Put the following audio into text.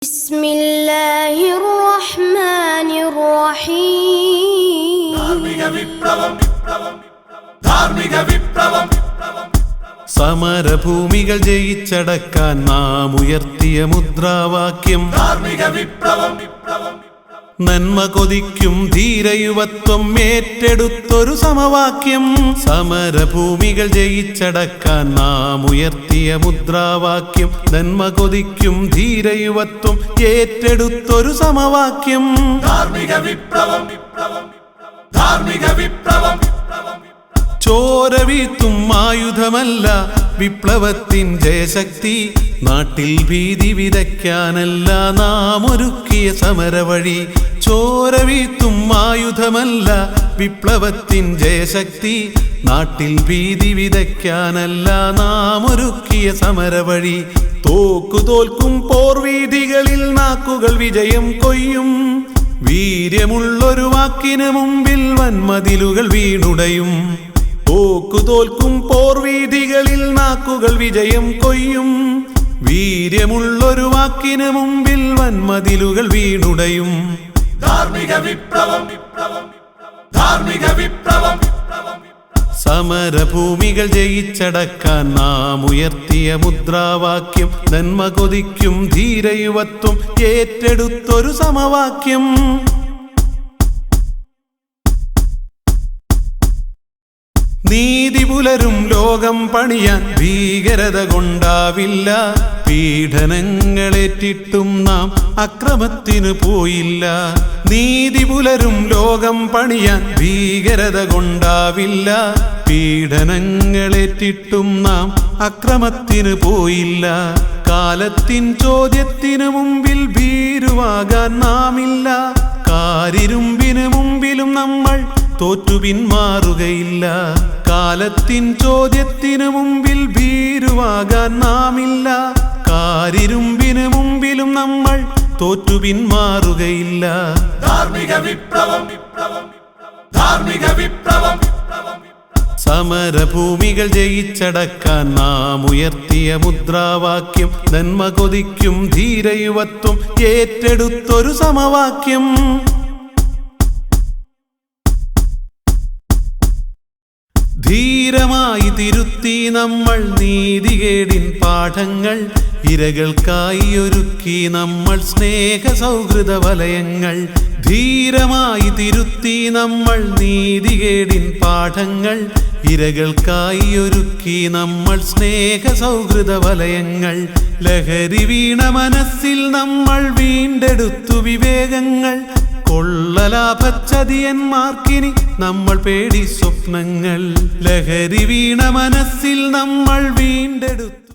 بسم الله الرحمن الرحيم സമരഭൂമികൾ ജയിച്ചടക്കാൻ നാം ഉയർത്തിയ മുദ്രാവാക്യം നന്മ കൊതിക്കും ധീരയുവത്വം ഏറ്റെടുത്തൊരു സമവാക്യം. സമരഭൂമികൾ ജയിച്ചടക്കാൻ നാം ഉയർത്തിയ മുദ്രാവാക്യം നന്മ കൊതിക്കും ധീരയുവത്വം ഏറ്റെടുത്തൊരു സമവാക്യം. ചോര വീഴ്ത്തും ആയുധമല്ല വിപ്ലവത്തിൻ ജയശക്തി. നാട്ടിൽ ഭീതി വിതയ്ക്കാനല്ല നാം ഒരുക്കിയ സമരവഴി. ചോര വീഴ്ത്തും ആയുധമല്ല വിപ്ലവത്തിൻ ജയശക്തി. നാട്ടിൽ ഭീതി വിതയ്ക്കാനല്ല നാം ഒരുക്കിയ സമരവഴി. തോൽക്കും പോർവീഥികളിൽ നാക്കുകൾ വിജയം കൊയ്യും. വീര്യമുള്ളൊരു വാക്കിന് മുമ്പിൽ വൻമതിലുകൾ വീണുടയും. തോൽക്കും പോർവീഥികളിൽ നാക്കുകൾ വിജയം കൊയ്യും. വീര്യമുള്ളൊരു വാക്കിന് മുമ്പിൽ വൻമതിലുകൾ വീണുടയും. സമരഭൂമികൾ ജയിച്ചടക്കാൻ നാം ഉയർത്തിയ മുദ്രാവാക്യം നന്മ കൊതിക്കും ധീരയുവത്വം ഏറ്റെടുത്തൊരു സമവാക്യം. നീതി പുലരും ലോകം പണിയാൻ ഭീകരത കൊണ്ടാവില്ല. പീഡനങ്ങളേറ്റിട്ടും നാം അക്രമത്തിനു പോയില്ല. നീതി പുലരും ലോകം പണിയാൻ ഭീകരത കൊണ്ടാവില്ല. പീഡനങ്ങളേറ്റിട്ടും നാം അക്രമത്തിനു പോയില്ല. കാലത്തിൻ ചോദ്യത്തിനു മുമ്പിൽ ഭീരുവാകാൻ നാമില്ല. കാരിരുമ്പിന് മുമ്പിലും നമ്മൾ തോറ്റു പിന്മാറുകയില്ല. കാലത്തിൻ ചോദ്യത്തിനു മുമ്പിൽ ഭീരുവാകാൻ നാമില്ല. കാരിരുമ്പിന് മുമ്പിലും നമ്മൾ തോറ്റു പിന്മാറുകയില്ല. സമരഭൂമികൾ ജയിച്ചടക്കാൻ നാം ഉയർത്തിയ മുദ്രാവാക്യം നന്മ കൊതിക്കും ധീരയുവത്വം ഏറ്റെടുത്തൊരു സമവാക്യം. ധീരമായി തിരുത്തി നമ്മൾ നീതികേടിൻ പാഠങ്ങൾ. ഇരകൾക്കായി ഒരുക്കി നമ്മൾ സ്നേഹ സൗഹൃദ വലയങ്ങൾ. ധീരമായി തിരുത്തി നമ്മൾ നീതികേടിൻ പാഠങ്ങൾ. ഇരകൾക്കായി ഒരുക്കി നമ്മൾ സ്നേഹ സൗഹൃദ വലയങ്ങൾ. ലഹരി വീണ മനസ്സിൽ നമ്മൾ വീണ്ടെടുത്തു വിവേകങ്ങൾ. കൊള്ളലാഭച്ചതിയന്മാർക്കിനി നമ്മൾ പേടി സ്വപ്നങ്ങൾ. ലഹരി വീണ മനസ്സിൽ നമ്മൾ വീണ്ടെടുത്തു